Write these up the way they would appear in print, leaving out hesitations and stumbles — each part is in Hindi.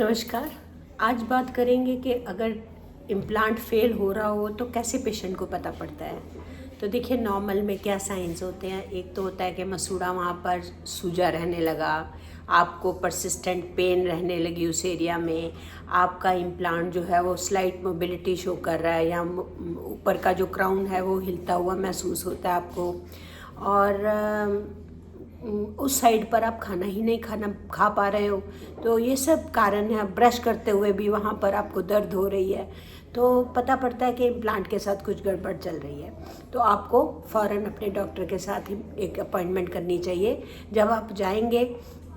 नमस्कार। आज बात करेंगे कि अगर इम्प्लांट फेल हो रहा हो तो कैसे पेशेंट को पता पड़ता है। तो देखिए, नॉर्मल में क्या साइंस होते हैं। एक तो होता है कि मसूड़ा वहाँ पर सूजा रहने लगा, आपको परसिस्टेंट पेन रहने लगी उस एरिया में, आपका इम्प्लांट जो है वो स्लाइट मोबिलिटी शो कर रहा है या ऊपर का जो क्राउन है वो हिलता हुआ महसूस होता है आपको, और उस साइड पर आप खाना ही नहीं खा पा रहे हो। तो ये सब कारण है। ब्रश करते हुए भी वहाँ पर आपको दर्द हो रही है, तो पता पड़ता है कि इम्प्लांट के साथ कुछ गड़बड़ चल रही है। तो आपको फ़ौरन अपने डॉक्टर के साथ ही एक अपॉइंटमेंट करनी चाहिए। जब आप जाएंगे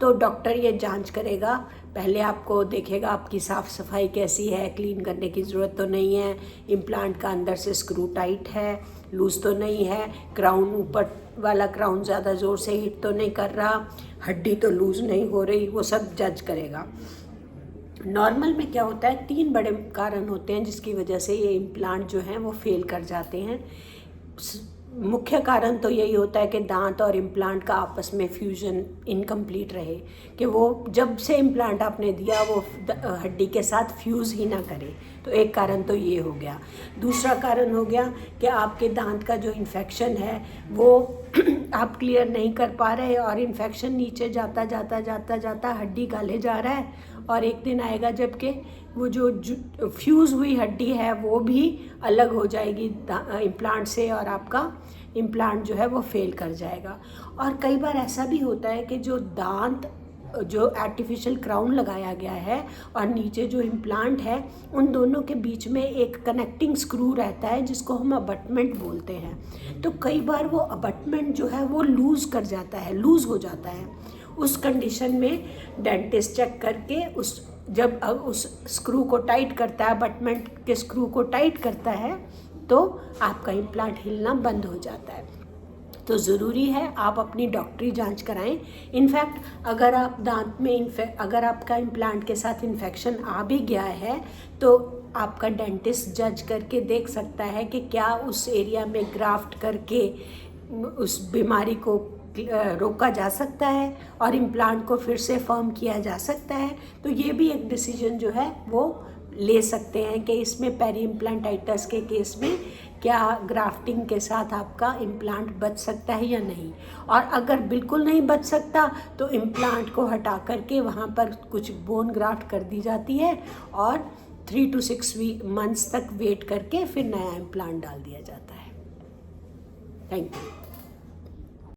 तो डॉक्टर ये जांच करेगा, पहले आपको देखेगा आपकी साफ़ सफाई कैसी है, क्लीन करने की ज़रूरत तो नहीं है, इम्प्लांट का अंदर से स्क्रू टाइट है, लूज़ तो नहीं है, क्राउन ऊपर वाला क्राउन ज़्यादा ज़ोर से हिट तो नहीं कर रहा, हड्डी तो लूज़ नहीं हो रही, वो सब जज करेगा। नॉर्मल में क्या होता है, 3 बड़े कारण होते हैं जिसकी वजह से ये इम्प्लांट जो हैं वो फेल कर जाते हैं। मुख्य कारण तो यही होता है कि दांत और इम्प्लांट का आपस में फ्यूजन इनकम्प्लीट रहे, कि वो जब से इम्प्लांट आपने दिया वो हड्डी के साथ फ्यूज़ ही ना करे। तो एक कारण तो ये हो गया। दूसरा कारण हो गया कि आपके दांत का जो इन्फेक्शन है वो आप क्लियर नहीं कर पा रहे, और इन्फेक्शन नीचे जाता जाता जाता जाता हड्डी गले जा रहा है, और एक दिन आएगा जबकि वो जो फ्यूज़ हुई हड्डी है वो भी अलग हो जाएगी इम्प्लांट से, और आपका इम्प्लांट जो है वो फेल कर जाएगा। और कई बार ऐसा भी होता है कि जो आर्टिफिशियल क्राउन लगाया गया है और नीचे जो इम्प्लांट है, उन दोनों के बीच में एक कनेक्टिंग स्क्रू रहता है जिसको हम अबटमेंट बोलते हैं। तो कई बार वो अबटमेंट जो है वो लूज़ हो जाता है। उस कंडीशन में डेंटिस्ट चेक करके जब उस स्क्रू को टाइट करता है, अबटमेंट के स्क्रू को टाइट करता है, तो आपका इम्प्लांट हिलना बंद हो जाता है। तो ज़रूरी है आप अपनी डॉक्टरी जांच कराएं। इनफैक्ट अगर आप दांत में अगर आपका इम्प्लांट के साथ इन्फेक्शन आ भी गया है तो आपका डेंटिस्ट जज करके देख सकता है कि क्या उस एरिया में ग्राफ्ट करके उस बीमारी को रोका जा सकता है और इम्प्लांट को फिर से फर्म किया जा सकता है। तो ये भी एक डिसीजन जो है वो ले सकते हैं कि इसमें पेरी इम्प्लांटाइटिस के केस में क्या ग्राफ्टिंग के साथ आपका इम्प्लांट बच सकता है या नहीं। और अगर बिल्कुल नहीं बच सकता तो इम्प्लांट को हटा करके वहाँ पर कुछ बोन ग्राफ्ट कर दी जाती है, और 3 to 6 मंथ्स तक वेट करके फिर नया इम्प्लांट डाल दिया जाता है। Thank you.